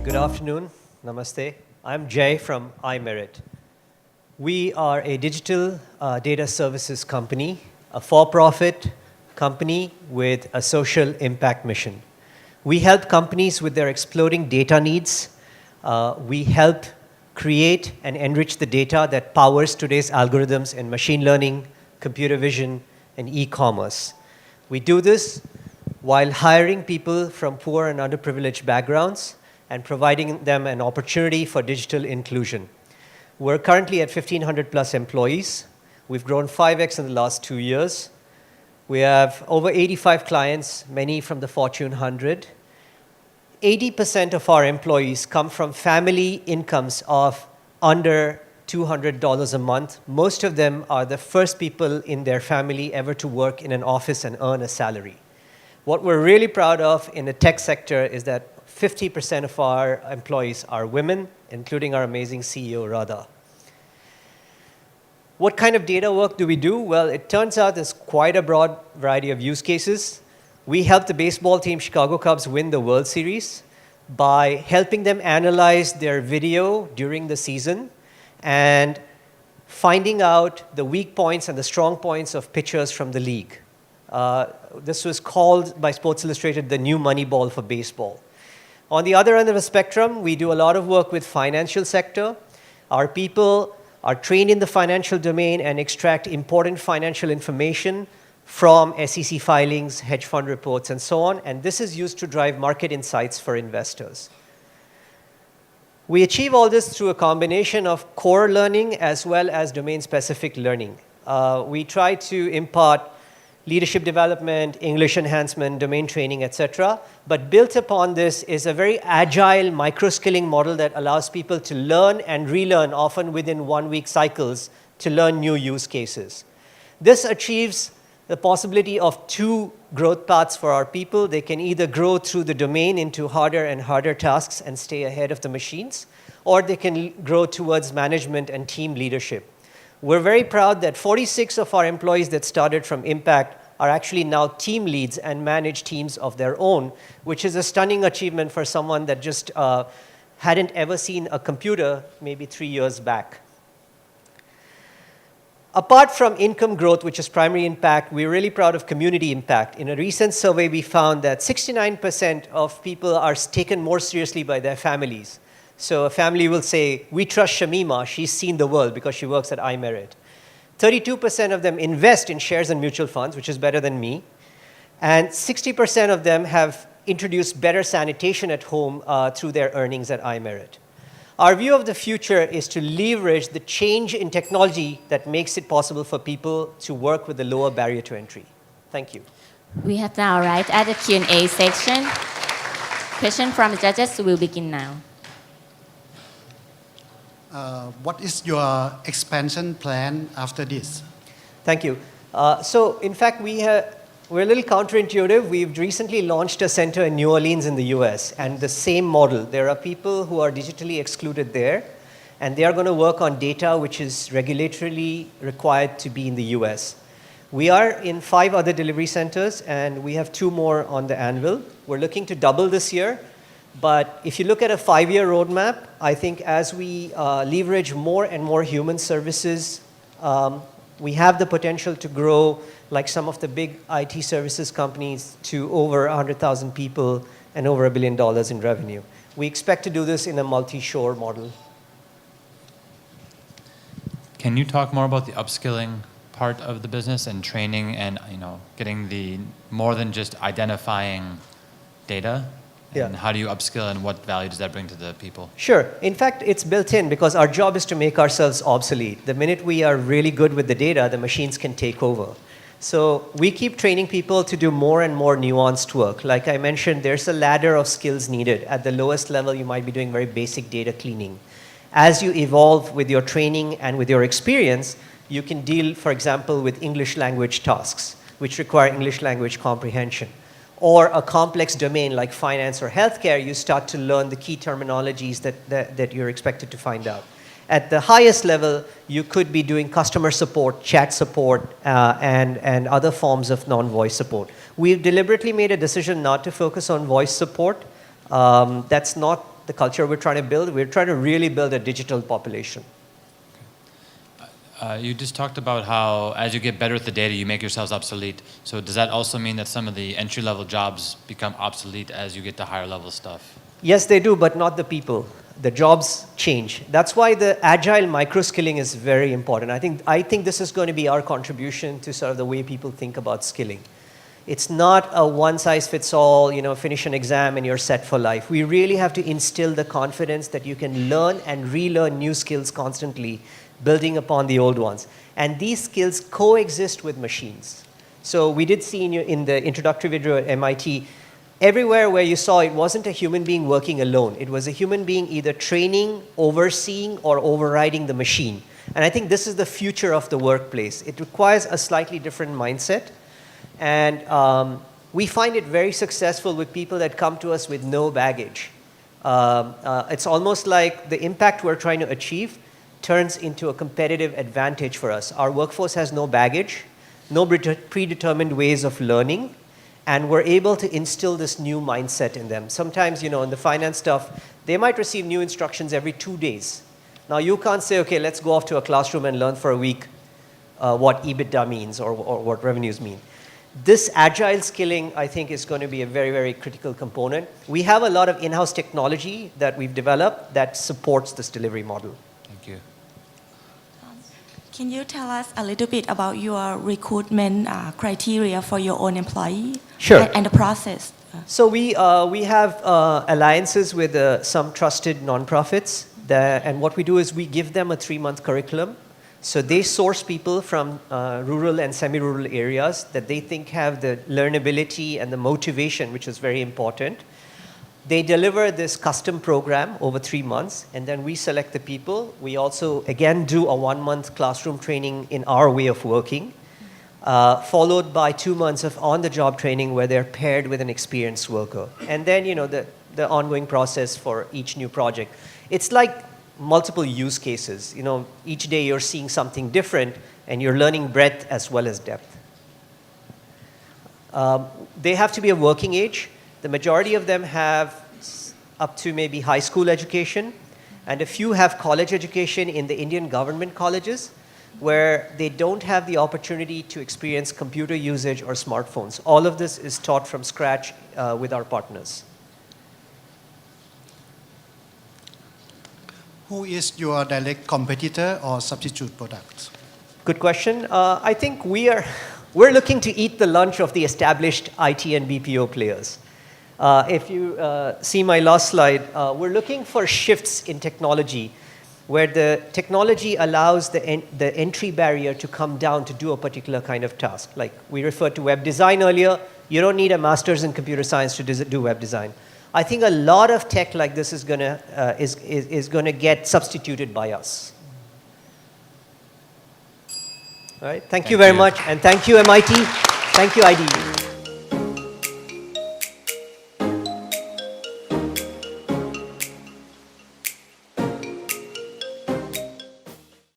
Good afternoon. Namaste. I'm Jay from iMerit. We are a digital data services company, a for-profit company with a social impact mission. We help companies with their exploding data needs. We help create and enrich the data that powers today's algorithms in machine learning, computer vision, and e-commerce. We do this while hiring people from poor and underprivileged backgrounds and providing them an opportunity for digital inclusion. We're currently at 1,500 plus employees. We've grown 5x in the last 2 years. We have over 85 clients, many from the Fortune 100. 80% of our employees come from family incomes of under $200 a month. Most of them are the first people in their family ever to work in an office and earn a salary. What we're really proud of in the tech sector is that 50% of our employees are women, including our amazing CEO, Radha. What kind of data work do we do? Well, it turns out there's quite a broad variety of use cases. We helped the baseball team Chicago Cubs win the World Series by helping them analyze their video during the season and finding out the weak points and the strong points of pitchers from the league. This was called by Sports Illustrated the new Moneyball for baseball. On the other end of the spectrum, we do a lot of work with financial sector. Our people are trained in the financial domain and extract important financial information from SEC filings, hedge fund reports, and so on. And this is used to drive market insights for investors. We achieve all this through a combination of core learning as well as domain-specific learning. We try to impart leadership development, English enhancement, domain training, etc. But built upon this is a very agile micro-skilling model that allows people to learn and relearn, often within 1-week cycles, to learn new use cases. This achieves the possibility of 2 growth paths for our people. They can either grow through the domain into harder and harder tasks and stay ahead of the machines, or they can grow towards management and team leadership. We're very proud that 46 of our employees that started from Impact are actually now team leads and manage teams of their own, which is a stunning achievement for someone that just hadn't ever seen a computer maybe 3 years back. Apart from income growth, which is primary impact, we're really proud of community impact. In a recent survey, we found that 69% of people are taken more seriously by their families. So a family will say, we trust Shamima, she's seen the world because she works at iMerit. 32% of them invest in shares and mutual funds, which is better than me. And 60% of them have introduced better sanitation at home through their earnings at iMerit. Our view of the future is to leverage the change in technology that makes it possible for people to work with a lower barrier to entry. Thank you. We have now arrived at the Q&A section. Questions from the judges will begin now. What is your expansion plan after this? Thank you. So, in fact, we're a little counterintuitive. We've recently launched a center in New Orleans in the US, and the same model. There are people who are digitally excluded there, and they are going to work on data which is regulatorily required to be in the US. We are in 5 other delivery centers, and we have 2 more on the anvil. We're looking to double this year. But if you look at a 5-year roadmap, I think as we leverage more and more human services, we have the potential to grow like some of the big IT services companies to over 100,000 people and over $1 billion in revenue. We expect to do this in a multi-shore model. Can you talk more about the upskilling part of the business and training and getting the more than just identifying data? Yeah. And how do you upskill and what value does that bring to the people? Sure. In fact, it's built in because our job is to make ourselves obsolete. The minute we are really good with the data, the machines can take over. So we keep training people to do more and more nuanced work. Like I mentioned, there's a ladder of skills needed. At the lowest level, you might be doing very basic data cleaning. As you evolve with your training and with your experience, you can deal, for example, with English language tasks, which require English language comprehension. Or a complex domain like finance or healthcare, you start to learn the key terminologies that you're expected to find out. At the highest level, you could be doing customer support, chat support, and other forms of non-voice support. We've deliberately made a decision not to focus on voice support. That's not the culture we're trying to build. We're trying to really build a digital population. You just talked about how as you get better with the data, you make yourselves obsolete. So does that also mean that some of the entry-level jobs become obsolete as you get to higher-level stuff? Yes, they do, but not the people. The jobs change. That's why the agile micro-skilling is very important. I think this is going to be our contribution to sort of the way people think about skilling. It's not a one-size-fits-all, finish an exam and you're set for life. We really have to instill the confidence that you can learn and relearn new skills constantly, building upon the old ones. And these skills coexist with machines. So we did see in the introductory video at MIT, everywhere where you saw it wasn't a human being working alone. It was a human being either training, overseeing, or overriding the machine. And I think this is the future of the workplace. It requires a slightly different mindset. And we find it very successful with people that come to us with no baggage. It's almost like the impact we're trying to achieve turns into a competitive advantage for us. Our workforce has no baggage, no predetermined ways of learning, and we're able to instill this new mindset in them. Sometimes, in the finance stuff, they might receive new instructions every 2 days. Now, you can't say, okay, let's go off to a classroom and learn for a week what EBITDA means or what revenues mean. This agile skilling, I think, is going to be a very, very critical component. We have a lot of in-house technology that we've developed that supports this delivery model. Thank you. Can you tell us a little bit about your recruitment criteria for your own employee? Sure. And the process? So we have alliances with some trusted nonprofits, and what we do is we give them a 3-month curriculum. So they source people from rural and semi-rural areas that they think have the learnability and the motivation, which is very important. They deliver this custom program over 3 months, and then we select the people. We also, again, do a 1-month classroom training in our way of working, followed by 2 months of on-the-job training where they're paired with an experienced worker. And then, the ongoing process for each new project. It's like multiple use cases. Each day you're seeing something different, and you're learning breadth as well as depth. They have to be a working age. The majority of them have up to maybe high school education, and a few have college education in the Indian government colleges, where they don't have the opportunity to experience computer usage or smartphones. All of this is taught from scratch with our partners. Who is your direct competitor or substitute product? Good question. I think we're looking to eat the lunch of the established IT and BPO players. If you see my last slide, we're looking for shifts in technology where the technology allows the entry barrier to come down to do a particular kind of task. Like we referred to web design earlier. You don't need a master's in computer science to do web design. I think a lot of tech like this is gonna get substituted by us. All right. Thank you very much, and thank you MIT. Thank you IDE.